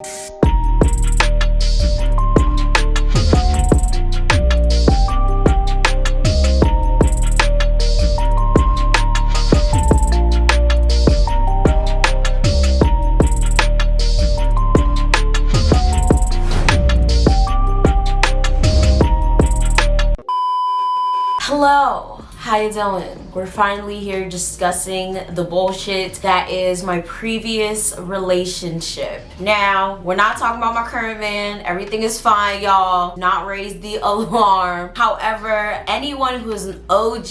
Hello, how you doing? We're finally here discussing the bullshit that is my previous relationship. Now, we're not talking about my current man. Everything is fine, y'all. Not raised the alarm. However, anyone who is an OG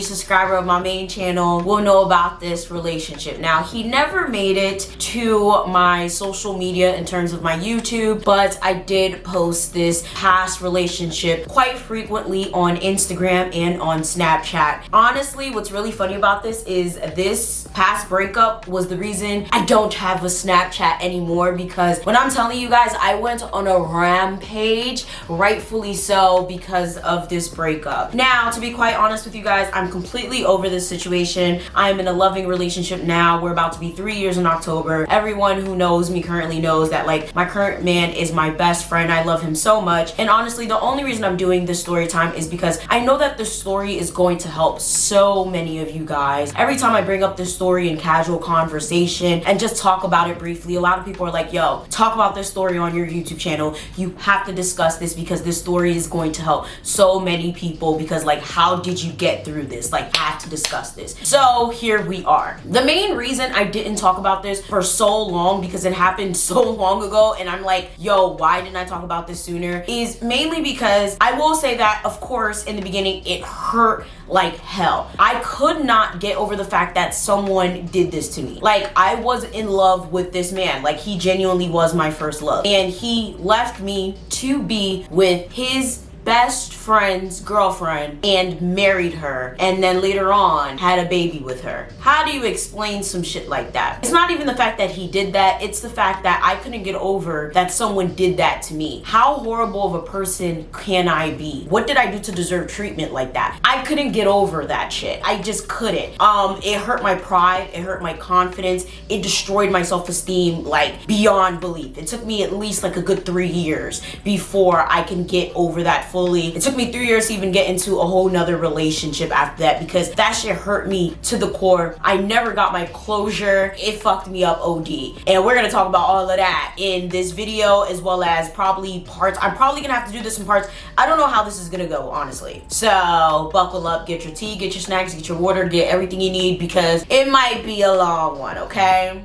subscriber of my main channel will know about this relationship. Now, he never made it to my social media in terms of my YouTube, but I did post this past relationship quite frequently on Instagram and on Snapchat. Honestly, what's really funny about this is this past breakup was the reason I don't have a Snapchat anymore, because when I'm telling you guys, I went on a rampage, rightfully so, because of this breakup. Now, to be quite honest with you guys, I'm completely over this situation. I'm in a loving relationship now. We're about to be 3 years in October. Everyone who knows me currently knows that, like, my current man is my best friend. I love him so much. And honestly, the only reason I'm doing this story time is because I know that the story is going to help so many of you guys. Every time I bring up this story in casual conversation and just talk about it briefly, a lot of people are like, yo, talk about this story on your YouTube channel. You have to discuss this because this story is going to help so many people, because, like, how did you get through this? Like, I have to discuss this. So here we are. The main reason I didn't talk about this for so long, because it happened so long ago and I'm like, yo, why didn't I talk about this sooner, is mainly because I will say that, of course, in the beginning it hurt like hell. I could not get over the fact that someone did this to me. Like, I was in love with this man. Like, he genuinely was my first love, and he left me to be with his best friend's girlfriend and married her, and then later on had a baby with her. How do you explain some shit like that? It's not even the fact that he did that, it's the fact that I couldn't get over that someone did that to me. How horrible of a person can I be? What did I do to deserve treatment like that? I couldn't get over that shit. I just couldn't. It hurt my pride, it hurt my confidence, it destroyed my self-esteem like beyond belief. It took me at least like a good 3 years before I can get over that fully. It took me 3 years to even get into a whole nother relationship after that, because that shit hurt me to the core. I never got my closure. It fucked me up OD. And we're gonna talk about all of that in this video, as well as probably parts. I'm probably gonna have to do this in parts. I don't know how this is gonna go, honestly. So buckle up, get your tea, get your snacks, get your water, get everything you need, because it might be a long one, okay?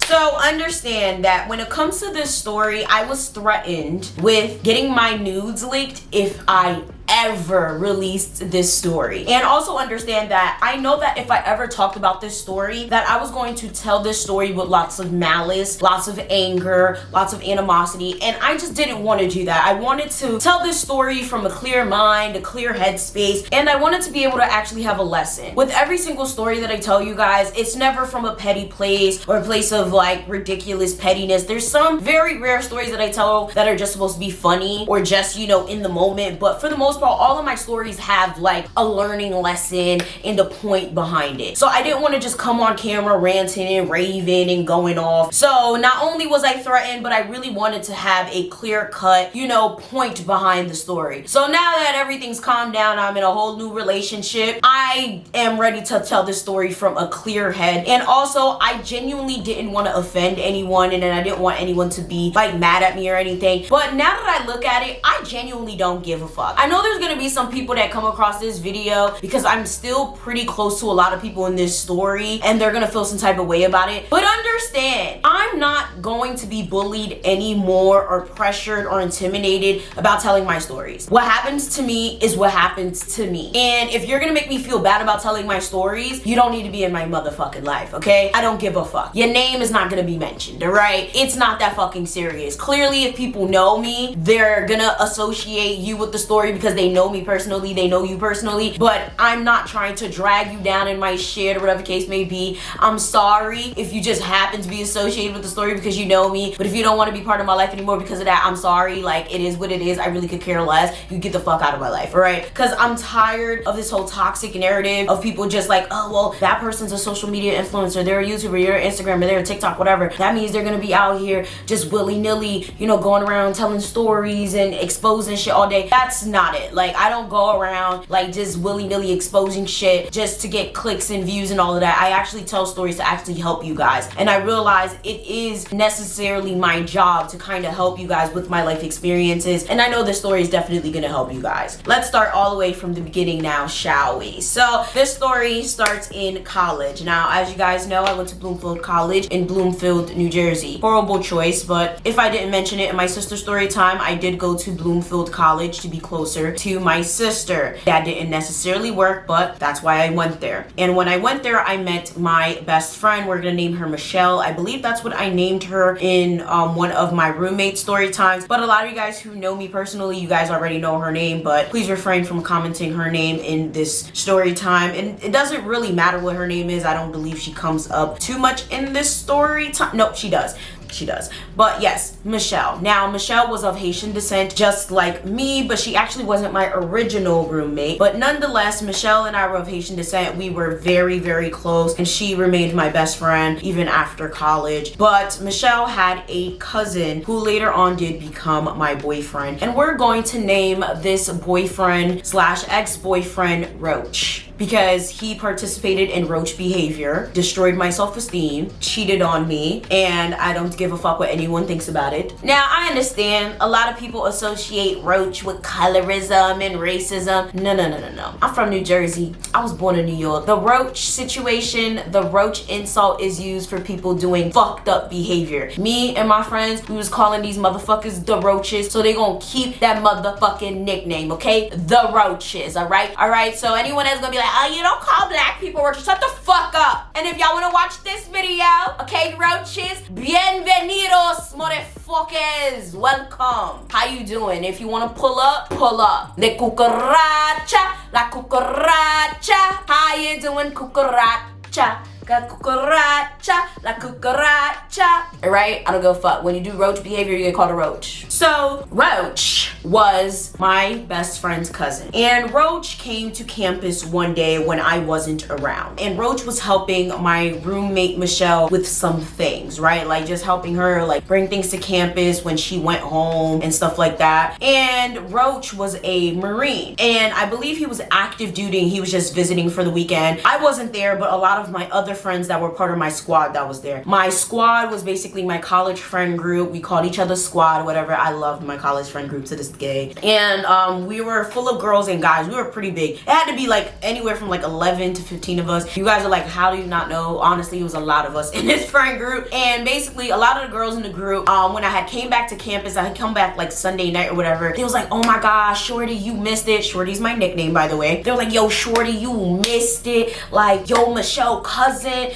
So understand that when it comes to this story, I was threatened with getting my nudes leaked if I ever released this story. And also understand that I know that if I ever talked about this story, that I was going to tell this story with lots of malice, lots of anger, lots of animosity, and I just didn't want to do that. I wanted to tell this story from a clear mind, a clear headspace, and I wanted to be able to actually have a lesson. With every single story that I tell you guys, it's never from a petty place or a place of like ridiculous pettiness. There's some very rare stories that I tell that are just supposed to be funny or just, you know, in the moment, but for the most part, all of my stories have like a learning lesson and a point behind it. So I didn't want to just come on camera ranting and raving and going off. So not only was I threatened, but I really wanted to have a clear cut, you know, point behind the story. So now that everything's calmed down, I'm in a whole new relationship, I am ready to tell this story from a clear head. And also, I genuinely didn't want to offend anyone, and then I didn't want anyone to be like mad at me or anything. But now that I look at it, I genuinely don't give a fuck. I know there's gonna be some people that come across this video, because I'm still pretty close to a lot of people in this story, and they're gonna feel some type of way about it. But understand, I'm not going to be bullied anymore or pressured or intimidated about telling my stories. What happens to me is what happens to me. And if you're gonna make me feel bad about telling my stories, you don't need to be in my motherfucking life, okay? I don't give a fuck. Your name is not gonna be mentioned, all right? It's not that fucking serious. Clearly, if people know me, they're gonna associate you with the story because they they know me personally, they know you personally, but I'm not trying to drag you down in my shit or whatever the case may be. I'm sorry if you just happen to be associated with the story because you know me, but if you don't want to be part of my life anymore because of that, I'm sorry. Like, it is what it is. I really could care less. You get the fuck out of my life, all right? Because I'm tired of this whole toxic narrative of people just like, oh, well, that person's a social media influencer, they're a YouTuber, they're an Instagram, or they're a TikTok, whatever. That means they're gonna be out here just willy-nilly, you know, going around telling stories and exposing shit all day. That's not it. Like, I don't go around like just willy-nilly exposing shit just to get clicks and views and all of that. I actually tell stories to actually help you guys, and I realize it is necessarily my job to kind of help you guys with my life experiences, and I know this story is definitely gonna help you guys. Let's start all the way from the beginning now, shall we? So this story starts in college. Now, as you guys know, I went to Bloomfield College in Bloomfield, New Jersey. Horrible choice, but if I didn't mention it in my sister story time, I did go to Bloomfield College to be closer to my sister. That didn't necessarily work, but that's why I went there. And when I went there, I met my best friend. We're gonna name her Michelle. I believe that's what I named her in one of my roommate story times, but a lot of you guys who know me personally, you guys already know her name, but please refrain from commenting her name in this story time. And it doesn't really matter what her name is. I don't believe she comes up too much in this story time. Nope, she does. She does. But yes, Michelle. Now, Michelle was of Haitian descent, just like me, but she actually wasn't my original roommate. But nonetheless, Michelle and I were of Haitian descent. We were very, very close, and she remained my best friend even after college. But Michelle had a cousin who later on did become my boyfriend. And we're going to name this boyfriend slash ex-boyfriend Roach, because he participated in roach behavior, destroyed my self-esteem, cheated on me, and I don't give a fuck what anyone thinks about it. Now, I understand a lot of people associate roach with colorism and racism. No. I'm from New Jersey. I was born in New York. The roach situation, the roach insult is used for people doing fucked up behavior. Me and my friends, we was calling these motherfuckers the roaches, so they gonna keep that motherfucking nickname, okay? The roaches, all right? So anyone that's gonna be like, oh, you don't call black people roaches, shut the fuck up. And if y'all wanna watch this video, okay, roaches, bienvenidos, motherfuckers, welcome. How you doing? If you wanna pull up, pull up. The cucaracha, la cucaracha. How you doing, cucaracha? Cucaracha, la cucaracha. Alright? I don't give a fuck. When you do roach behavior, you get called a roach. So, Roach was my best friend's cousin. And Roach came to campus one day when I wasn't around. And Roach was helping my roommate Michelle with some things, right? Like just helping her like bring things to campus when she went home and stuff like that. And Roach was a Marine. And I believe he was active duty. He was just visiting for the weekend. I wasn't there, but a lot of my other friends that were part of my squad that was there. My squad was basically my college friend group. We called each other squad, whatever. I loved my college friend group to this day. And we were full of girls and guys. We were pretty big. It had to be like anywhere from like 11 to 15 of us. You guys are like, how do you not know? Honestly, it was a lot of us in this friend group. And basically a lot of the girls in the group, when I had came back to campus, I had come back like Sunday night or whatever. They was like, oh my gosh, Shorty, you missed it. Shorty's my nickname, by the way. They were like, yo, Shorty, you missed it. Like, yo, Michelle cousin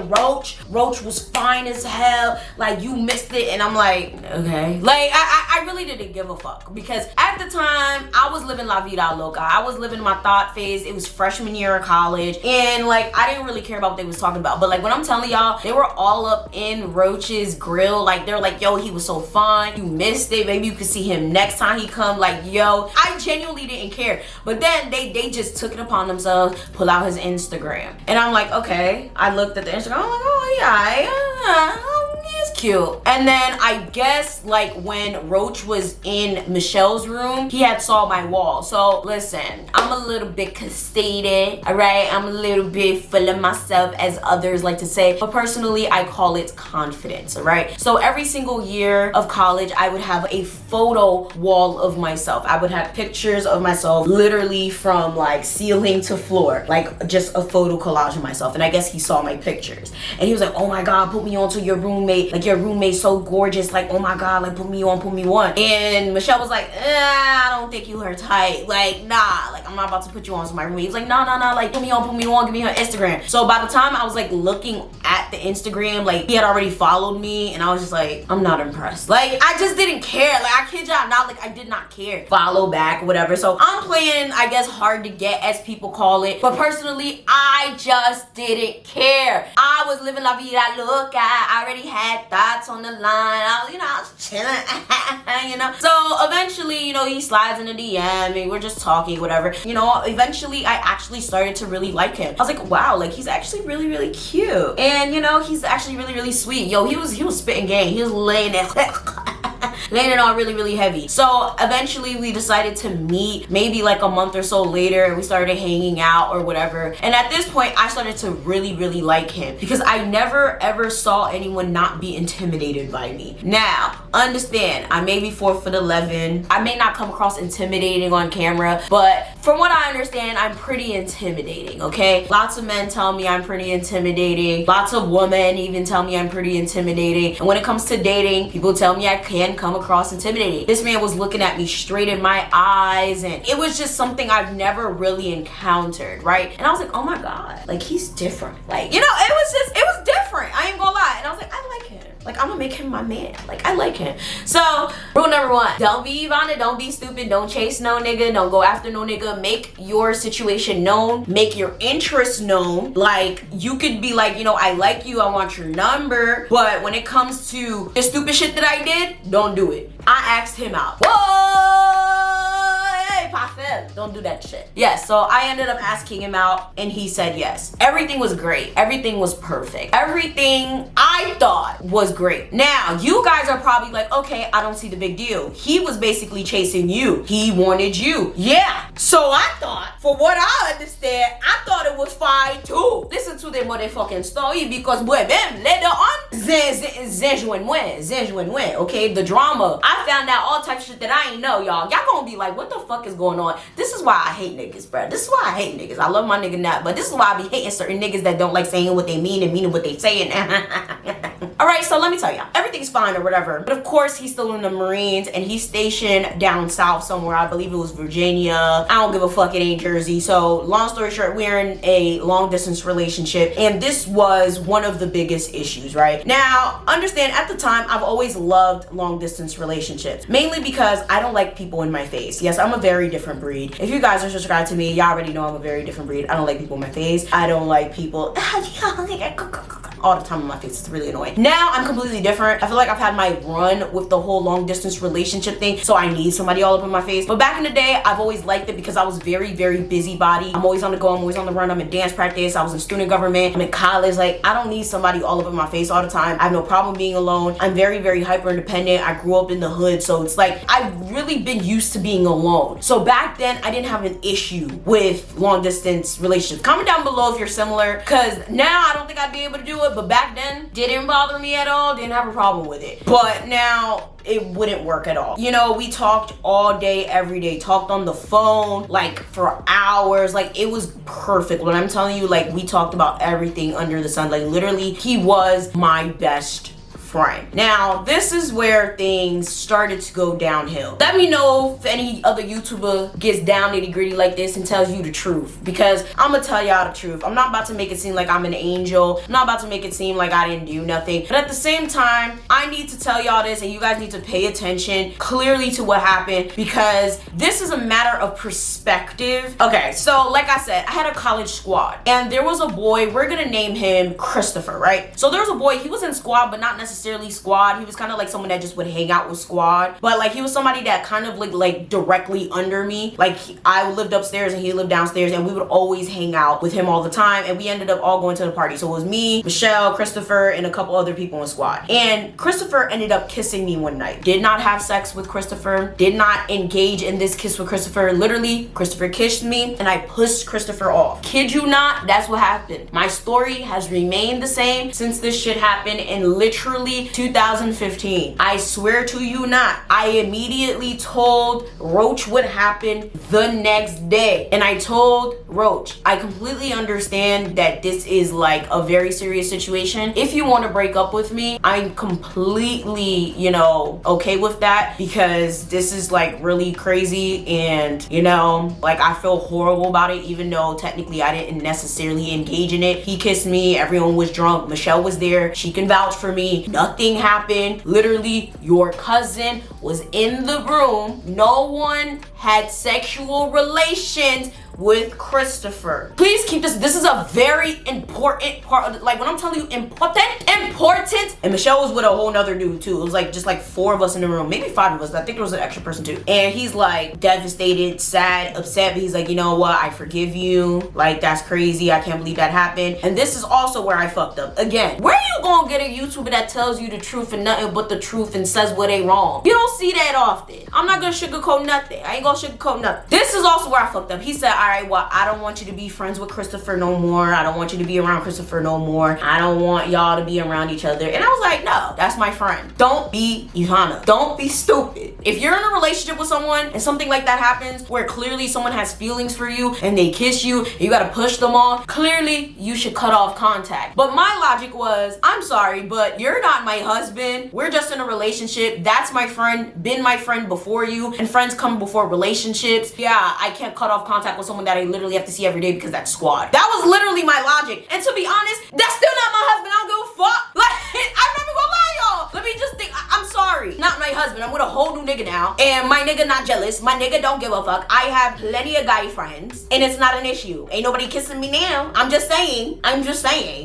Roach was fine as hell. Like, you missed it. And I'm like, okay. Like, I really didn't give a fuck, because at the time I was living la vida loca. I was living my thought phase. It was freshman year of college, and like I didn't really care about what they was talking about. But like when I'm telling y'all, they were all up in Roach's grill. Like they're like, yo, he was so fun, you missed it, maybe you could see him next time he come. Like, yo, I genuinely didn't care. But then they just took it upon themselves, pull out his Instagram, and I'm like, okay. I looked at the Instagram, I'm like, oh yeah, it's cute. And then I guess like when Roach was in Michelle's room, he had saw my wall. So listen, I'm a little bit conceited, all right? I'm a little bit full of myself, as others like to say, but personally I call it confidence, all right? So every single year of college, I would have a photo wall of myself. I would have pictures of myself literally from like ceiling to floor, like just a photo collage of myself. And I guess he saw my pictures and he was like, oh my god, put me on to your roommate, like your roommate's so gorgeous, like oh my god, like put me on. And Michelle was like, I don't think you her type, like nah, like I'm not about to put you on somebody. He was like, no, like put me on, give me her Instagram. So by the time I was like looking at the Instagram, like he had already followed me, and I was just like, I'm not impressed. Like I just didn't care. Like I kid y'all not, like I did not care. Follow back, whatever. So I'm playing, I guess, hard to get, as people call it. But personally, I just didn't care. I was living la vida loca. I already had thoughts on the line. I was chilling, So eventually, he slides in the DM and we're just talking, whatever. Eventually I actually started to really like him. I was like, wow, like he's actually really, really cute. And he's actually really, really sweet. Yo, he was spitting game. He was laying it laying it on really, really heavy. So eventually we decided to meet maybe like a month or so later, and we started hanging out or whatever. And at this point I started to really, really like him because I never ever saw anyone not be intimidated by me. Now understand, I may be 4'11". I may not come across intimidating on camera, but from what I understand, I'm pretty intimidating, okay? Lots of men tell me I'm pretty intimidating. Lots of women even tell me I'm pretty intimidating. And when it comes to dating, people tell me I can come across intimidating. This man was looking at me straight in my eyes, and it was just something I've never really encountered, right? And I was like, oh my God, like he's different. Like, it was different. I ain't gonna lie. And I was like, I like him. Like, I'm gonna make him my man. Like, I like him. So, rule number 1, don't be Yvana, don't be stupid, don't chase no nigga, don't go after no nigga. Make your situation known, make your interests known. Like, you could be like, I like you, I want your number, but when it comes to the stupid shit that I did, don't do it. I asked him out. Whoa! Hey, Parfait, don't do that shit. Yes, so I ended up asking him out and he said yes. Everything was great. Everything was perfect. Everything I thought was great. Now, you guys are probably like, okay, I don't see the big deal. He was basically chasing you. He wanted you. Yeah. So I thought, for what I understand, I thought it was fine too. Listen to the motherfucking story because later on, okay, the drama. I found out all types of shit that I ain't know, y'all. Y'all gonna be like, what the fuck is going on? This is why I hate niggas, bro. This is why I hate niggas. I love my nigga now, but this is why I be hating certain niggas that don't like saying what they mean and meaning what they saying. Alright, so let me tell y'all, everything's fine or whatever. But of course, he's still in the Marines and he's stationed down south somewhere. I believe it was Virginia. I don't give a fuck, it ain't Jersey. So long story short, we're in a long distance relationship and this was one of the biggest issues, right? Now, understand, at the time, I've always loved long distance relationships, mainly because I don't like people in my face. Yes, I'm a very different breed. If you guys are subscribed to me, y'all already know I'm a very different breed. I don't like people in my face. I don't like people all the time in my face. It's really annoying. Now I'm completely different. I feel like I've had my run with the whole long distance relationship thing, so I need somebody all up in my face. But back in the day, I've always liked it because I was very, very busybody. I'm always on the go, I'm always on the run. I'm in dance practice, I was in student government, I'm in college. Like, I don't need somebody all up in my face all the time. I have no problem being alone. I'm very, very hyper independent. I grew up in the hood, so it's like I've really been used to being alone. So back then, I didn't have an issue with long distance relationships. Comment down below if you're similar, because now I don't think I'd be able to do it, but back then, didn't bother me at all, didn't have a problem with it. But now, it wouldn't work at all. We talked all day, every day, talked on the phone, like for hours, like it was perfect. When I'm telling you, like we talked about everything under the sun, like literally, he was my best friend. Now, this is where things started to go downhill. Let me know if any other YouTuber gets down nitty gritty like this and tells you the truth, because I'm gonna tell y'all the truth. I'm not about to make it seem like I'm an angel. I'm not about to make it seem like I didn't do nothing. But at the same time, I need to tell y'all this, and you guys need to pay attention clearly to what happened, because this is a matter of perspective. Okay, so like I said, I had a college squad, and there was a boy, we're gonna name him Christopher, right? So there was a boy, he was in squad, but not necessarily squad. He was kind of like someone that just would hang out with squad, but like he was somebody that kind of like directly under me. Like I lived upstairs and he lived downstairs, and we would always hang out with him all the time, and we ended up all going to the party. So it was me, Michelle, Christopher, and a couple other people in squad. And Christopher ended up kissing me one night. Did not have sex with Christopher, did not engage in this kiss with Christopher. Literally, Christopher kissed me and I pushed Christopher off. Kid you not, that's what happened. My story has remained the same since this shit happened, and literally literally 2015. I swear to you not. I immediately told Roach what happened the next day. And I told Roach, I completely understand that this is like a very serious situation. If you want to break up with me, I'm completely, you know, okay with that, because this is like really crazy, and you know, like I feel horrible about it, even though technically I didn't necessarily engage in it. He kissed me, everyone was drunk, Michelle was there, she can vouch for me, nothing happened. Literally, your cousin was in the room, no one had sexual relations with Christopher. Please keep this is a very important part of it. Like when I'm telling you important, and Michelle was with a whole nother dude too. It was like just like 4 of us in the room, maybe 5 of us. I think there was an extra person too. And he's like devastated, sad, upset, but he's like, you know what, I forgive you. Like that's crazy, I can't believe that happened. And this is also where I fucked up. Again, where you gonna get a YouTuber that tells you the truth and nothing but the truth and says what ain't wrong? You don't see that often. I'm not gonna sugarcoat nothing. I ain't gonna sugarcoat nothing. This is also where I fucked up. He said, all right, well, I don't want you to be friends with Christopher no more. I don't want you to be around Christopher no more. I don't want y'all to be around each other. And I was like, no, that's my friend. Don't be Yvana. Don't be stupid. If you're in a relationship with someone and something like that happens where clearly someone has feelings for you and they kiss you, you gotta push them off, clearly you should cut off contact. But my logic was, I'm sorry, but you're not my husband. We're just in a relationship. That's my friend, been my friend before you, and friends come before relationships. Yeah, I can't cut off contact with someone that I literally have to see every day because that's squad. That was literally my logic. And to be honest, that's still not my husband. I don't give a fuck. Like, I'm never gonna lie, y'all. Let me just think. I'm sorry. Not my husband. I'm with a whole new nigga now. And my nigga not jealous. My nigga don't give a fuck. I have plenty of guy friends. And it's not an issue. Ain't nobody kissing me now. I'm just saying.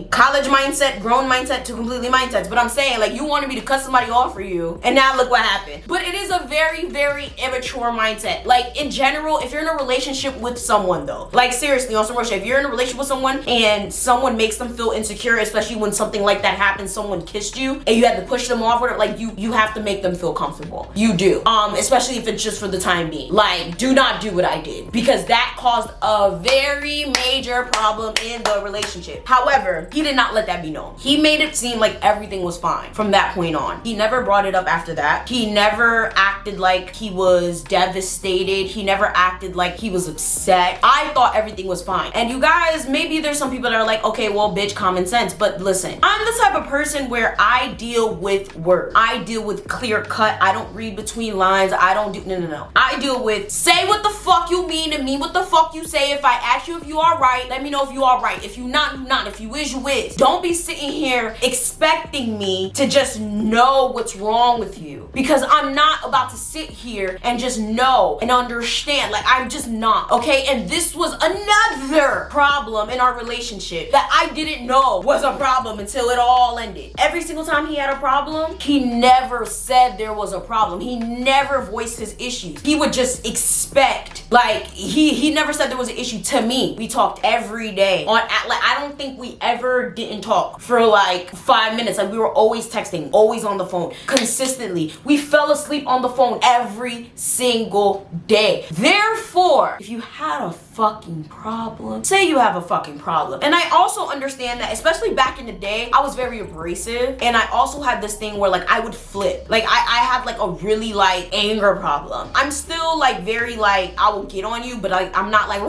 College mindset, grown mindset, to completely mindsets. But I'm saying, like, you wanted me to cut somebody off for you. And now look what happened. But it is a very, very immature mindset. Like, in general, if you're in a relationship with someone, though, like, seriously, on some real shit, if you're in a relationship with someone and someone makes them feel insecure, especially when something like that happens, someone kissed you and you had to push them off with it, like, you have to make them feel comfortable. You do. Especially if it's just for the time being. Like, do not do what I did, because that caused a very major problem in the relationship. However, he did not let that be known. He made it seem like everything was fine from that point on. He never brought it up after that. He never acted like he was devastated. He never acted like he was upset. I thought everything was fine. And you guys, maybe there's some people that are like, okay, well, bitch, common sense. But listen, I'm the type of person where I deal with words. I deal with clear cut. I don't read between lines. I don't do, no. I deal with, say what the fuck you mean and mean what the fuck you say. If I ask you if you are right, let me know if you are right. If you not, you not. If you is, you is. Don't be sitting here expecting me to just know what's wrong with you, because I'm not about to sit here and just know and understand. Like, I'm just not, okay? And this was another problem in our relationship that I didn't know was a problem until it all ended. Every single time he had a problem, he never said there was a problem. He never voiced his issues. He would just expect, like, he never said there was an issue to me. We talked every day on, like, I don't think we ever didn't talk for like 5 minutes. Like, we were always texting, always on the phone, consistently. We fell asleep on the phone every single day. Therefore, if you had a fucking problem, say you have a fucking problem. And I also understand that, especially back in the day, I was very abrasive, and I also had this thing where, like, I would flip. Like, I had like a really like anger problem. I'm still like very like, I will get on you, but I'm not like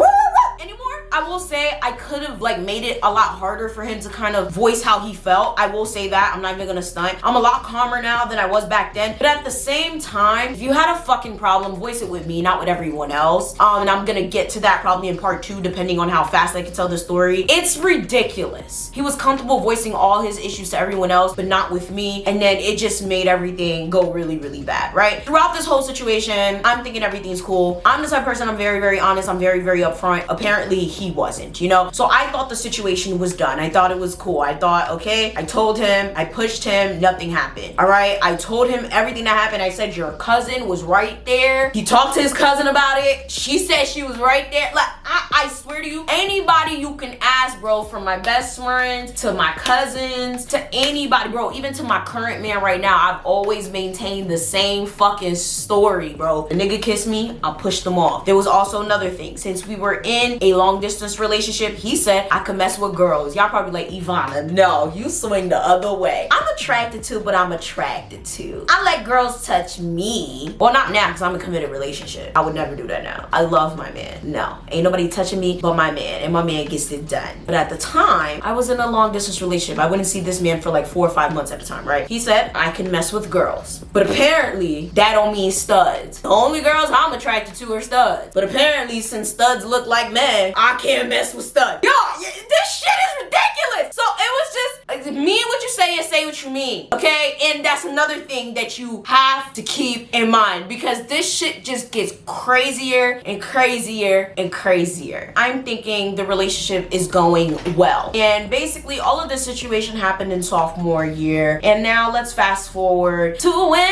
anymore. I will say I could have like made it a lot harder for him to kind of voice how he felt. I will say that. I'm not even gonna stunt. I'm a lot calmer now than I was back then. But at the same time, if you had a fucking problem, voice it with me, not with everyone else. And I'm gonna get to that probably in part 2, depending on how fast I can tell the story. It's ridiculous. He was comfortable voicing all his issues to everyone else, but not with me. And then it just made everything go really, really bad, right? Throughout this whole situation, I'm thinking everything's cool. I'm the type of person, I'm very, very honest. I'm very, very upfront. Apparently, he wasn't, you know? So I thought the situation was done. I thought it was cool. I thought, okay, I told him, I pushed him, nothing happened. All right, I told him everything that happened. I said, your cousin was right there. He talked to his cousin about it. She said she was right there. Like, I swear to you, anybody you can ask, bro, from my best friends to my cousins to anybody, bro, even to my current man right now, I've always maintained the same fucking story, bro. The nigga kissed me, I pushed them off. There was also another thing. Since we were in a long distance distance relationship, he said I could mess with girls. Y'all probably like, Yvana, no, you swing the other way. I'm attracted to, but I'm attracted to. I let girls touch me. Well, not now, because I'm in a committed relationship. I would never do that now. I love my man. No, ain't nobody touching me but my man, and my man gets it done. But at the time, I was in a long distance relationship. I wouldn't see this man for like 4 or 5 months at a time, right? He said I can mess with girls, but apparently that don't mean studs. The only girls I'm attracted to are studs. But apparently, since studs look like men, I can't mess with studs. Yo, this shit is ridiculous. So it was just mean what you say and say what you mean, okay? And that's another thing that you have to keep in mind, because this shit just gets crazier and crazier and crazier. I'm thinking the relationship is going well, and basically all of this situation happened in sophomore year, and now let's fast forward to when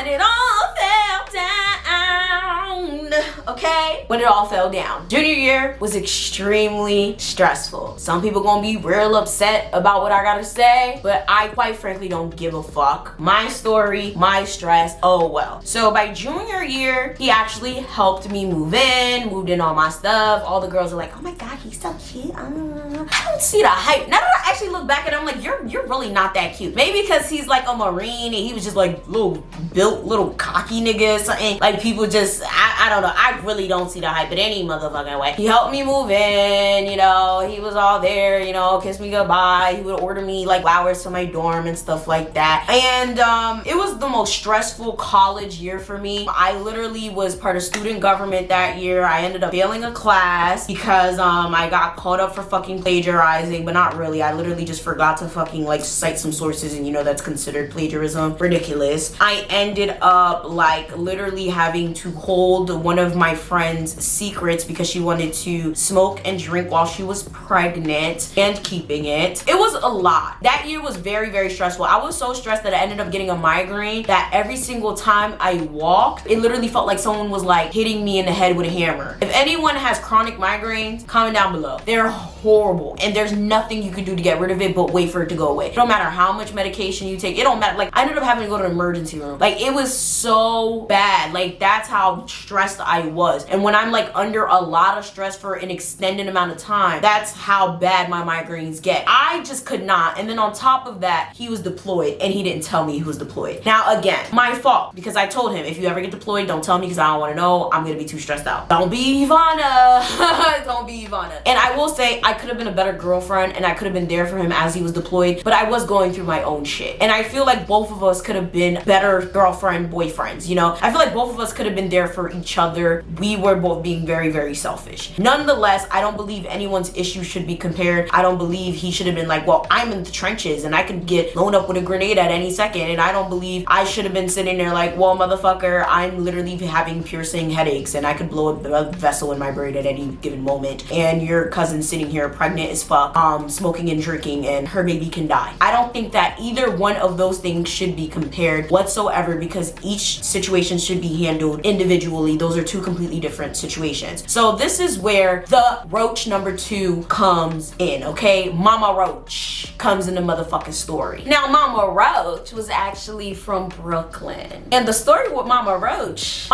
it all fell down, okay? When it all fell down. Junior year was extremely stressful. Some people gonna be real upset about what I gotta say, but I quite frankly don't give a fuck. My story, my stress, oh well. So by junior year, he actually helped me moved in all my stuff. All the girls are like, oh my God, he's so cute. I don't see the hype. Now that I actually look back at him, I'm like, you're really not that cute. Maybe because he's like a Marine and he was just like built little cocky nigga or something. Like people just, I don't know. I really don't see the hype in any motherfucking way. He helped me move in, you know, he was all there, you know, kiss me goodbye. He would order me like flowers to my dorm and stuff like that. And it was the most stressful college year for me. I literally was part of student government that year. I ended up failing a class because I got caught up for fucking plagiarizing, but not really. I literally just forgot to fucking like cite some sources, and you know that's considered plagiarism. Ridiculous. I ended up like literally having to hold one of my friend's secrets because she wanted to smoke and drink while she was pregnant and keeping it. It was a lot. That year was very, very stressful. I was so stressed that I ended up getting a migraine that every single time I walked, it literally felt like someone was like hitting me in the head with a hammer. If anyone has chronic migraines, comment down below. They're horrible, and there's nothing you can do to get rid of it but wait for it to go away. It don't matter how much medication you take. It don't matter. Like I ended up having to go to the emergency room. Like it was so bad. Like that's how stressed I was. And when I'm like under a lot of stress for an extended amount of time, that's how bad my migraines get. I just could not. And then on top of that, he was deployed and he didn't tell me he was deployed. Now again, my fault, because I told him, if you ever get deployed, don't tell me because I don't want to know. I'm gonna be too stressed out. Don't be Yvana. Don't be Yvana. And I will say, I could have been a better girlfriend and I could have been there for him as he was deployed, but I was going through my own shit. And I feel like both of us could have been better girlfriend, boyfriends, you know? I feel like both of us could have been there for each other. We were both being very, very selfish. Nonetheless, I don't believe anyone's issue should be compared. I don't believe he should have been like, well, I'm in the trenches and I could get blown up with a grenade at any second. And I don't believe I should have been sitting there like, well, motherfucker, I'm literally having piercing headaches and I could blow a vessel in my brain at any given moment. And your cousin's sitting here pregnant as fuck, smoking and drinking, and her baby can die. I don't think that either one of those things should be compared whatsoever, because each situation should be handled individually. Those are two completely different situations. So this is where the roach number 2 comes in, okay? Mama Roach comes in the motherfucking story. Now, Mama Roach was actually from Brooklyn. And the story with Mama Roach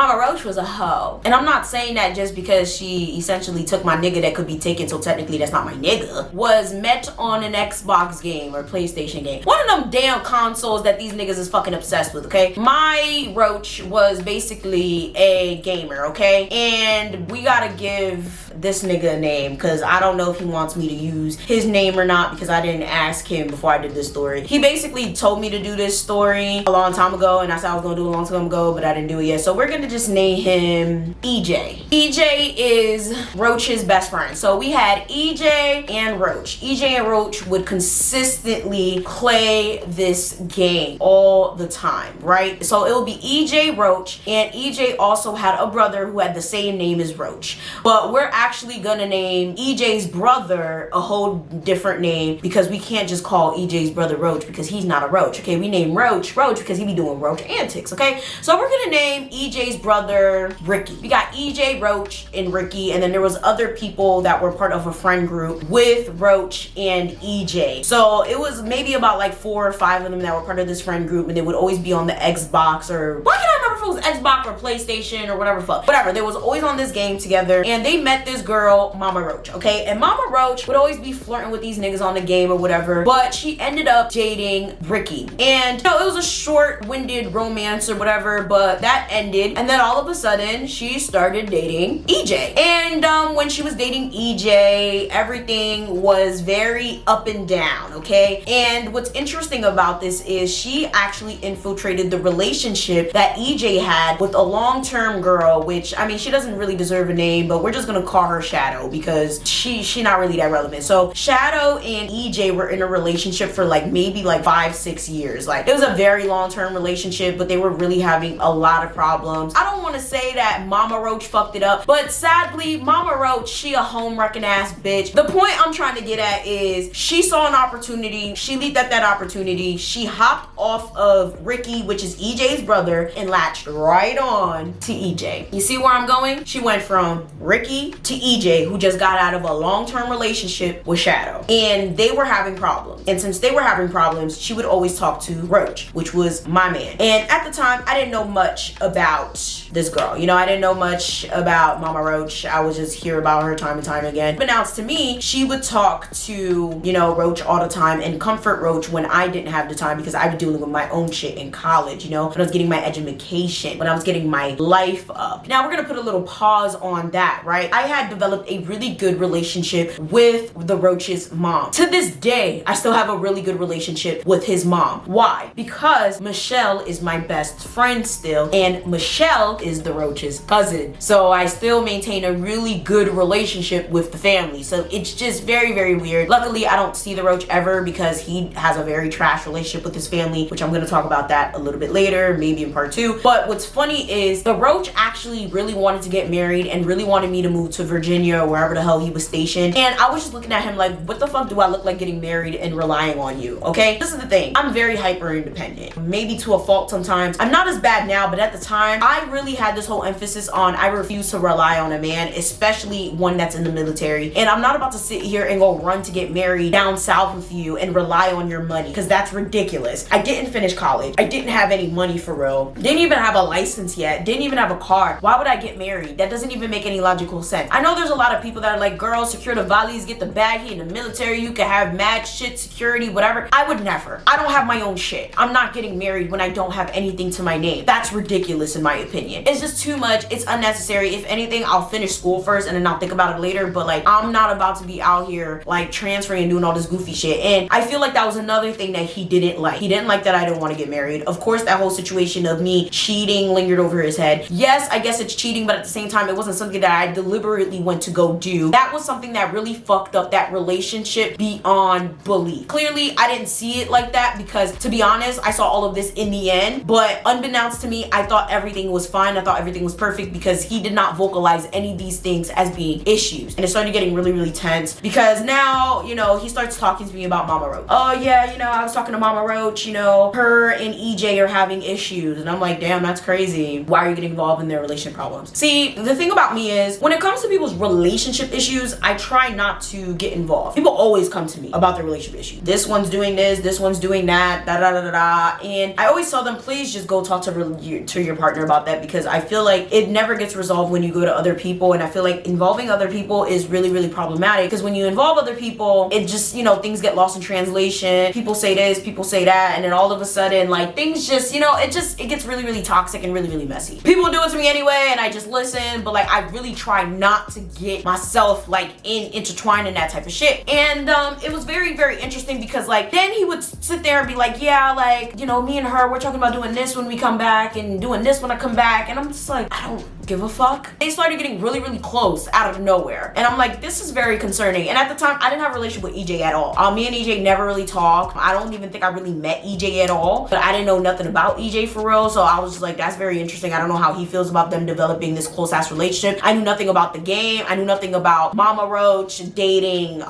was a hoe. And I'm not saying that just because she essentially took my nigga that could be taken, so technically that's not my nigga, was met on an Xbox game or PlayStation game. One of them damn consoles that these niggas is fucking obsessed with, okay? My Roach was basically a gamer, okay? And we gotta give this nigga a name, because I don't know if he wants me to use his name or not, because I didn't ask him before I did this story. He basically told me to do this story a long time ago, and I said I was gonna do it a long time ago, but I didn't do it yet. So we're gonna just name him EJ. EJ is Roach's best friend. So we had EJ and Roach. EJ and Roach would consistently play this game all the time, right? So it would be EJ, Roach, and EJ also had a brother who had the same name as Roach. But we're actually gonna name EJ's brother a whole different name, because we can't just call EJ's brother Roach because he's not a Roach, okay? We name Roach because he be doing Roach antics, okay? So we're gonna name EJ's brother Ricky. We got EJ, Roach, and Ricky, and then there was other people that were part of a friend group with Roach and EJ. So it was maybe about like 4 or 5 of them that were part of this friend group, and they would always be on the Xbox, or why can I remember if it was Xbox or PlayStation or whatever fuck. Whatever, they was always on this game together, and they met this girl, Mama Roach, okay? And Mama Roach would always be flirting with these niggas on the game or whatever, but she ended up dating Ricky. And, you know, it was a short-winded romance or whatever, but that ended. And then all of a sudden, she started dating EJ. And when she was dating EJ, everything was very up and down, okay? And what's interesting about this is she actually infiltrated the relationship that EJ had with a long-term girl, which, I mean, she doesn't really deserve a name, but we're just gonna call her Shadow because she not really that relevant. So Shadow and EJ were in a relationship for like maybe like 5-6 years. Like, it was a very long-term relationship, but they were really having a lot of problems. I don't want to say that Mama Roach fucked it up, but sadly, Mama Roach, she a home-wrecking ass bitch. The point I'm trying to get at is she saw an opportunity, she leaped at that opportunity, she hopped off of Ricky, which is EJ's brother, and latched right on to EJ. You see where I'm going? She went from Ricky to EJ, who just got out of a long-term relationship with Shadow, and they were having problems. And since they were having problems, she would always talk to Roach, which was my man. And at the time, I didn't know much about this girl. You know, I didn't know much about Mama Roach. I would just hear about her time and time again. Unbeknownst to me, she would talk to, you know, Roach all the time and comfort Roach when I didn't have the time because I was dealing with my own shit in college, you know, when I was getting my education, when I was getting my life up. Now we're gonna put a little pause on that, right? I had developed a really good relationship with the Roach's mom. To this day, I still have a really good relationship with his mom. Why? Because Michelle is my best friend still, and Michelle is the Roach's cousin. So I still maintain a really good relationship with the family. So it's just very, very weird. Luckily, I don't see the Roach ever because he has a very trash relationship with his family, which I'm gonna talk about that a little bit later, maybe in part 2. But what's funny is the Roach actually really wanted to get married and really wanted me to move to Virginia or wherever the hell he was stationed. And I was just looking at him like, what the fuck do I look like getting married and relying on you, okay? This is the thing. I'm very hyper independent, maybe to a fault sometimes. I'm not as bad now, but at the time, I really had this whole emphasis on I refuse to rely on a man, especially one that's in the military. And I'm not about to sit here and go run to get married down south with you and rely on your money, because that's ridiculous. I didn't finish college. I didn't have any money for real. Didn't even have a license yet. Didn't even have a car. Why would I get married? That doesn't even make any logical sense. I know there's a lot of people that are like, girls, secure the valleys, get the bag, he in the military, you can have mad shit, security, whatever. I would never. I don't have my own shit. I'm not getting married when I don't have anything to my name. That's ridiculous in my opinion. It's just too much. It's unnecessary. If anything, I'll finish school first and then I'll think about it later, but like, I'm not about to be out here like transferring and doing all this goofy shit. And I feel like that was another thing that he didn't like. He didn't like that I didn't want to get married. Of course, that whole situation of me cheating lingered over his head. Yes, I guess it's cheating, but at the same time, it wasn't something that I deliberately went to go do. That was something that really fucked up that relationship beyond belief. Clearly, I didn't see it like that because, to be honest, I saw all of this in the end, but unbeknownst to me, I thought everything was fine. I thought everything was perfect because he did not vocalize any of these things as being issues. And it started getting really, really tense because now, you know, he starts talking to me about Mama Roach. Oh yeah, you know, I was talking to Mama Roach, you know, her and EJ are having issues. And I'm like, damn, that's crazy. Why are you getting involved in their relationship problems? See, the thing about me is when it comes to people's relationship issues, I try not to get involved. People always come to me about their relationship issues. This one's doing this one's doing that, da da da da da. And I always tell them, please just go talk to your partner about that, because I feel like it never gets resolved when you go to other people. And I feel like involving other people is really, really problematic because when you involve other people, it just, you know, things get lost in translation. People say this, people say that, and then all of a sudden, like, things just, you know, it gets really, really toxic and really, really messy. People do it to me anyway, and I just listen, but like, I really try not to get myself like intertwined in that type of shit. And it was very, very interesting because like, then he would sit there and be like, yeah, like, you know, me and her, we're talking about doing this when we come back and doing this when I come back. And I'm just like, I don't give a fuck. They started getting really, really close out of nowhere. And I'm like, this is very concerning. And at the time, I didn't have a relationship with EJ at all. Me and EJ never really talked. I don't even think I really met EJ at all, but I didn't know nothing about EJ for real. So I was just like, that's very interesting. I don't know how he feels about them developing this close ass relationship. I knew nothing about the game. I knew nothing about Mama Roach dating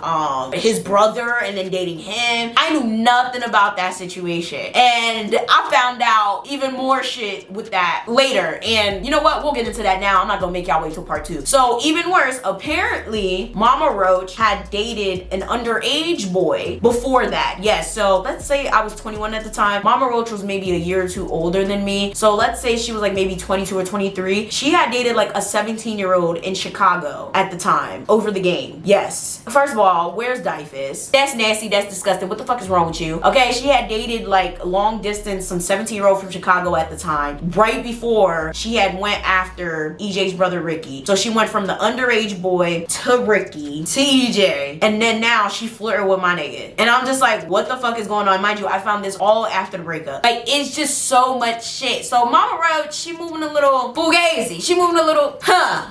his brother and then dating him. I knew nothing about that situation. And I found out even more shit with that later. And you know what? We'll get into that that now. I'm not gonna make y'all wait till part 2. So even worse, apparently Mama Roach had dated an underage boy before that. Yes, so let's say I was 21 at the time. Mama Roach was maybe a year or two older than me. So let's say she was like maybe 22 or 23. She had dated like a 17-year-old in Chicago at the time over the game. Yes. First of all, where's Dyfus? That's nasty. That's disgusting. What the fuck is wrong with you? Okay, she had dated like long distance some 17-year-old from Chicago at the time, right before she had went after EJ's brother Ricky. So she went from the underage boy to Ricky to EJ, and then now she flirted with my nigga. And I'm just like, what the fuck is going on? Mind you, I found this all after the breakup. Like, it's just so much shit. So Mama Roach, she moving a little fugazi. She moving a little,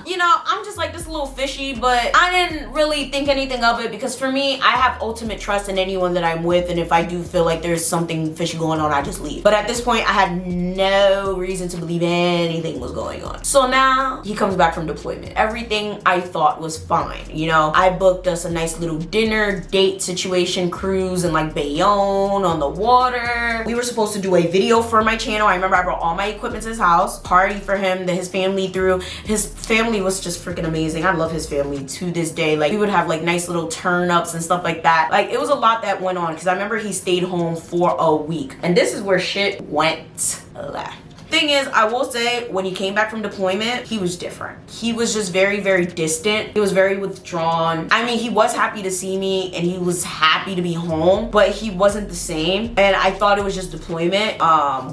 you know, I'm just like, this a little fishy, but I didn't really think anything of it because for me, I have ultimate trust in anyone that I'm with, and if I do feel like there's something fishy going on, I just leave. But at this point, I had no reason to believe anything was going on. So now he comes back from deployment. Everything I thought was fine. You know, I booked us a nice little dinner date situation cruise in like Bayonne on the water. We were supposed to do a video for my channel. I remember I brought all my equipment to his house, party for him that his family threw. His family was just freaking amazing. I love his family to this day. Like, we would have like nice little turn ups and stuff like that. Like, it was a lot that went on because I remember he stayed home for a week, and this is where shit went left. Thing is, I will say, when he came back from deployment, he was different. He was just very, very distant. He was very withdrawn. I mean, he was happy to see me and he was happy to be home, but he wasn't the same. And I thought it was just deployment.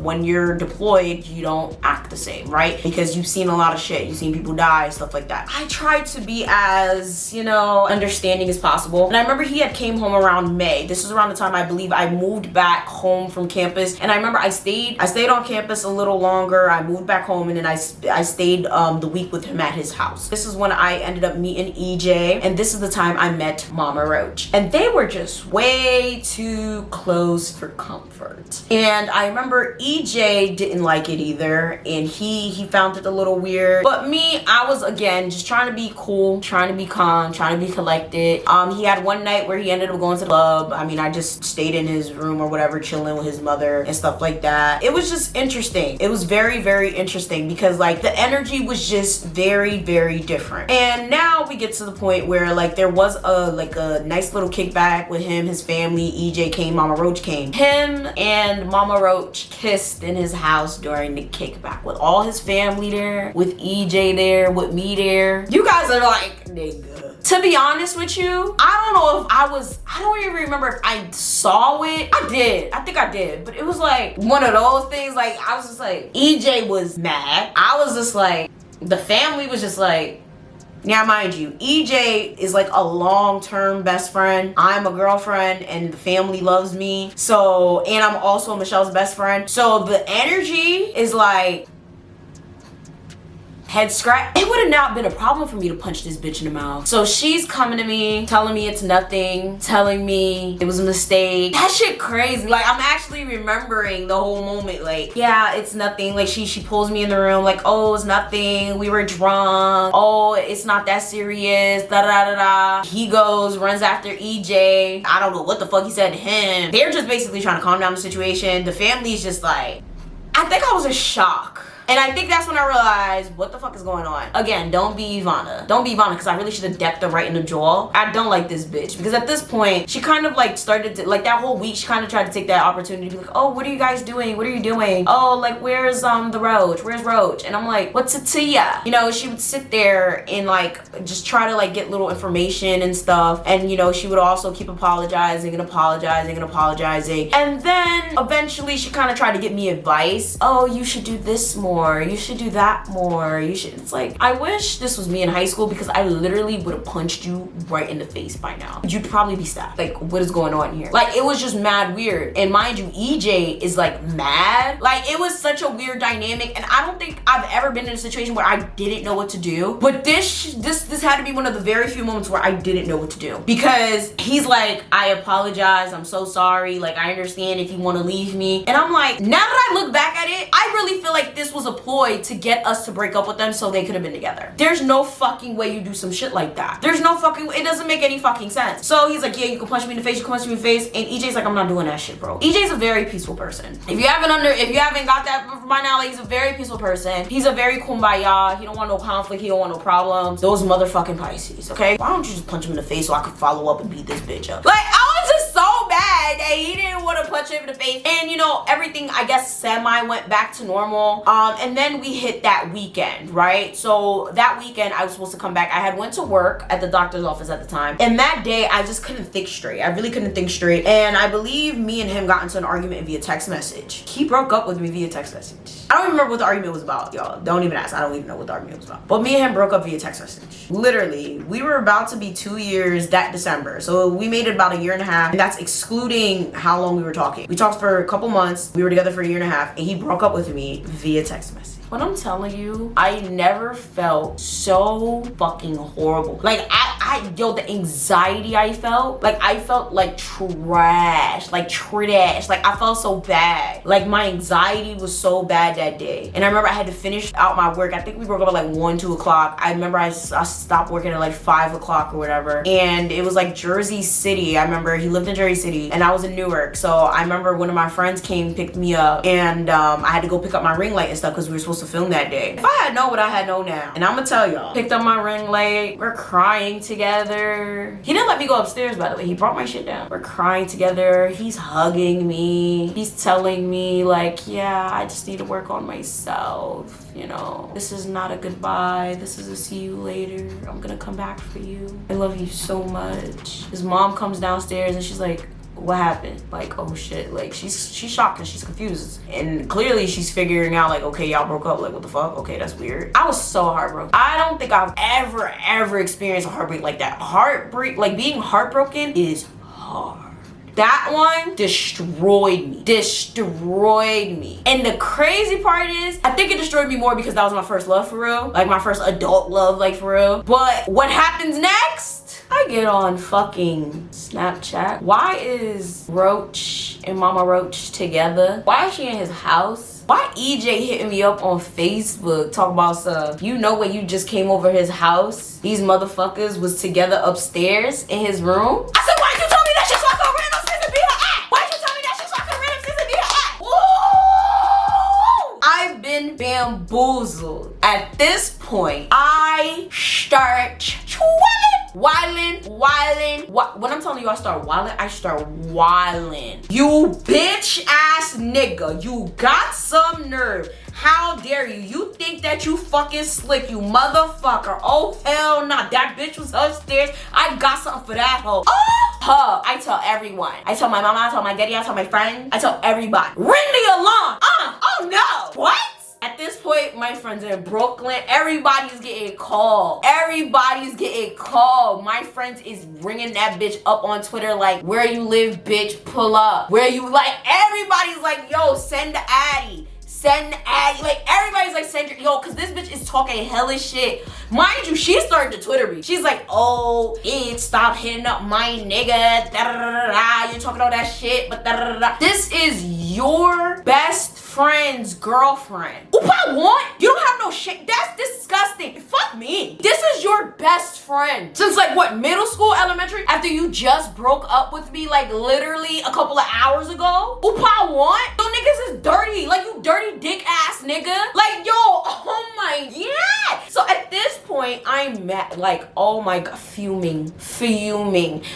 When you're deployed, you don't act the same, right? Because you've seen a lot of shit. You've seen people die, stuff like that. I tried to be as, you know, understanding as possible. And I remember he had came home around May. This was around the time I believe I moved back home from campus. And I remember I stayed on campus a little longer. I moved back home, and then I stayed the week with him at his house. This is when I ended up meeting EJ, and this is the time I met Mama Roach, and they were just way too close for comfort. And I remember EJ didn't like it either, and he found it a little weird. But me, I was again just trying to be cool, trying to be calm, trying to be collected. He had one night where he ended up going to the club. I mean, I just stayed in his room or whatever, chilling with his mother and stuff like that. It was just interesting. It was very, very interesting because like the energy was just very, very different. And now we get to the point where like there was a nice little kickback with him, his family. EJ came, Mama Roach came. Him and Mama Roach kissed in his house during the kickback with all his family there, with EJ there, with me there. You guys are like, nigga. To be honest with you, I don't know if I don't even remember if I saw it. I did. I think I did. But it was like one of those things. Like, I was just like, EJ was mad. I was just like, the family was just like, now mind you, EJ is like a long-term best friend. I'm a girlfriend and the family loves me. So, and I'm also Michelle's best friend. So the energy is like, head scratch. It would have not been a problem for me to punch this bitch in the mouth. So she's coming to me, telling me it's nothing, telling me it was a mistake. That shit crazy. Like, I'm actually remembering the whole moment. Like, yeah, it's nothing. Like, she pulls me in the room, like, oh, it's nothing. We were drunk. Oh, it's not that serious. Da da da da. He goes, runs after EJ. I don't know what the fuck he said to him. They're just basically trying to calm down the situation. The family's just like, I think I was in shock. And I think that's when I realized what the fuck is going on. Again, don't be Yvana. Don't be Yvana, because I really should have decked her right in the jaw. I don't like this bitch, because at this point, she kind of like started to, like that whole week, she kind of tried to take that opportunity to be like, oh, what are you guys doing? What are you doing? Oh, like, where's the Roach? Where's Roach? And I'm like, what's it to ya? You know, she would sit there and like, just try to like get little information and stuff. And you know, she would also keep apologizing and apologizing and apologizing. And then eventually she kind of tried to give me advice. Oh, you should do this more. You should do that more. You should. It's like, I wish this was me in high school, because I literally would have punched you right in the face by now. You'd probably be stabbed. Like, what is going on here? Like, it was just mad weird. And mind you, EJ is like mad. Like, it was such a weird dynamic, and I don't think I've ever been in a situation where I didn't know what to do. But this had to be one of the very few moments where I didn't know what to do, because he's like, I apologize. I'm so sorry. Like, I understand if you want to leave me. And I'm like, now that I look back at it, I really feel like this was was a ploy to get us to break up with them so they could have been together. There's no fucking way you do some shit like that. There's no fucking way. It doesn't make any fucking sense. So he's like, yeah, you can punch me in the face, you can punch me in the face. And EJ's like, I'm not doing that shit, bro. EJ's a very peaceful person. If you haven't got that by now, like, he's a very peaceful person. He's a very kumbaya. He don't want no conflict. He don't want no problems. Those motherfucking Pisces, okay? Why don't you just punch him in the face so I can follow up and beat this bitch up? Like, I was just so bad that he didn't want to punch him in the face. And you know, everything, I guess, semi went back to normal. And then we hit that weekend, right? So that weekend I was supposed to come back. I had went to work at the doctor's office at the time. And that day I just couldn't think straight. I really couldn't think straight. And I believe me and him got into an argument via text message. He broke up with me via text message. I don't even remember what the argument was about, y'all. Don't even ask. I don't even know what the argument was about. But me and him broke up via text message. Literally, we were about to be 2 years that December. So we made it about a year and a half. And that's excluding how long we were talking. We talked for a couple months. We were together for a year and a half. And he broke up with me via text message. When I'm telling you, I never felt so fucking horrible. Like, yo, the anxiety I felt, like, I felt like trash. Like, I felt so bad. Like, my anxiety was so bad that day. And I remember I had to finish out my work. I think we broke up at like 1, 2 o'clock. I remember I stopped working at like 5 o'clock or whatever. And it was like Jersey City. I remember he lived in Jersey City and I was in Newark. So I remember one of my friends came, picked me up, and I had to go pick up my ring light and stuff because we were supposed to film that day. If I had known what I had known now, and I'm gonna tell y'all, picked up my ring light, we're crying together. He didn't let me go upstairs, by the way. He brought my shit down. We're crying together. He's hugging me. He's telling me like, yeah, I just need to work on myself. You know, this is not a goodbye. This is a see you later. I'm gonna come back for you. I love you so much. His mom comes downstairs and she's like, what happened? Like, oh shit. Like, she's shocked and she's confused. And clearly she's figuring out like, okay, y'all broke up. Like, what the fuck? Okay, that's weird. I was so heartbroken. I don't think I've ever experienced a heartbreak like that. Heartbreak, like being heartbroken is hard. That one destroyed me. And the crazy part is, I think it destroyed me more because that was my first love for real. Like my first adult love, like for real. But what happens next? I get on fucking Snapchat. Why is Roach and Mama Roach together? Why is she in his house? Why EJ hitting me up on Facebook talking about stuff? You know when you just came over his house, these motherfuckers was together upstairs in his room? I said, why'd you tell me that shit so I could random sis and be her at? Why'd you tell me that shit so I could random sis and be her at? Woo! I've been bamboozled. At this point, I start wildin'. When I'm telling you I start wildin'. You bitch ass nigga. You got some nerve. How dare you? You think that you fucking slick, you motherfucker. Oh, hell nah. That bitch was upstairs. I got something for that hoe. Oh! Huh. I tell everyone. I tell my mama, I tell my daddy, I tell my friend. I tell everybody. Ring the alarm. Oh no. What? At this point, my friends in Brooklyn, everybody's getting called. My friends is ringing that bitch up on Twitter like, where you live, bitch, pull up. Where you, like, everybody's like, yo, send the addy. Like, everybody's like, yo, cause this bitch is talking hella shit. Mind you, she started to Twitter me. She's like, oh, bitch, stop hitting up my nigga. You're talking all that shit, but this is your best friend's girlfriend. Pt.1? You don't have no shit. That's disgusting. Fuck me. This is your best friend. Since like what, middle school, elementary? After you just broke up with me like literally a couple of hours ago? Pt.1? Yo, niggas is dirty. Like, you dirty dick ass nigga. Like, yo, oh my god. So at this point, I'm mad, like, oh my god, fuming.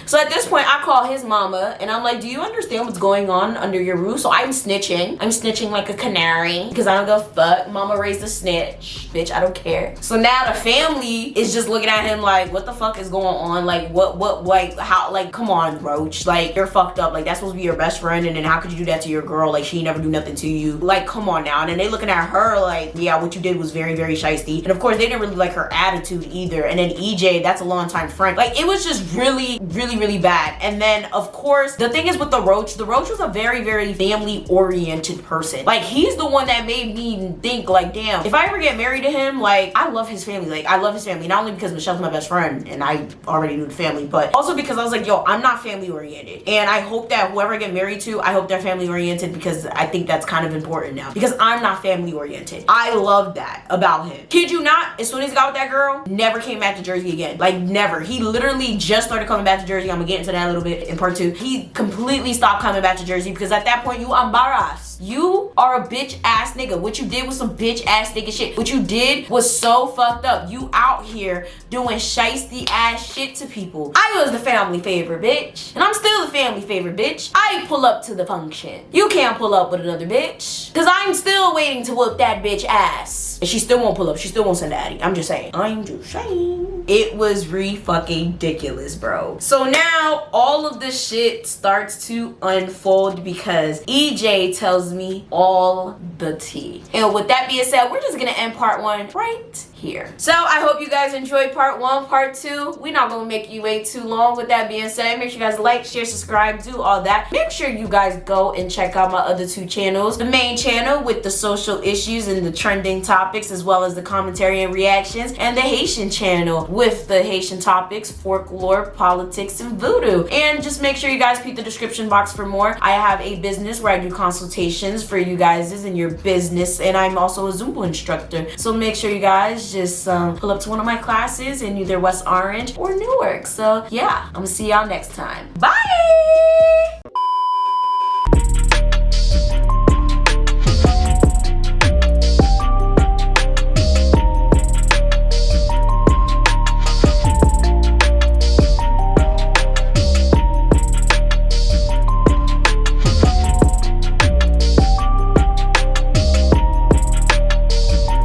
So at this point, I call his mama and I'm like, do you understand what's going on under your roof? So I'm snitching like a canary because I don't give a fuck. Mama raised a snitch, bitch. I don't care. So now the family is just looking at him like, what the fuck is going on? Like, what, like, how, like, come on, Roach. Like, you're fucked up. Like, that's supposed to be your best friend, and then how could you do that to your girl? Like, she never do nothing to you. Like, come on now. And then they looking at her like, yeah, what you did was very, very shiesty. And of course, they didn't really like her attitude either. here. And then EJ, that's a longtime friend. Like, it was just really, really, really bad. And then, of course, the thing is with the Roach was a very, very family-oriented person. Like, he's the one that made me think, like, damn, if I ever get married to him, like, I love his family. Like, I love his family. Not only because Michelle's my best friend, and I already knew the family, but also because I was like, yo, I'm not family-oriented. And I hope that whoever I get married to, I hope they're family-oriented, because I think that's kind of important now. Because I'm not family-oriented. I love that about him. Kid you not, as soon as he got with that girl, never came back to Jersey again. Like, never. He literally just started coming back to Jersey. I'm gonna get into that a little bit in part 2. He completely stopped coming back to Jersey because at that point, you embarrassed. You are a bitch ass nigga. What you did was some bitch ass nigga shit. What you did was so fucked up. You out here doing shiesty ass shit to people. I was the family favorite, bitch. And I'm still the family favorite, bitch. I pull up to the function. You can't pull up with another bitch. Cause I'm still waiting to whoop that bitch ass. And she still won't pull up. She still won't send Addy. I'm just saying. I'm just saying. It was fucking ridiculous, bro. So now all of this shit starts to unfold because EJ tells me all the tea. And with that being said, we're just gonna end part 1 right here. So I hope you guys enjoyed part 1. Part 2, we're not gonna make you wait too long. With that being said, make sure you guys like, share, subscribe, do all that. Make sure you guys go and check out my other 2 channels. The main channel with the social issues and the trending topics, as well as the commentary and reactions, and the Haitian channel with the Haitian topics, folklore, politics, and voodoo. And just make sure you guys peep the description box for more. I have a business where I do consultations for you guys in your business, and I'm also a Zumba instructor. So make sure you guys just pull up to one of my classes in either West Orange or Newark. So yeah, I'm gonna see y'all next time. Bye.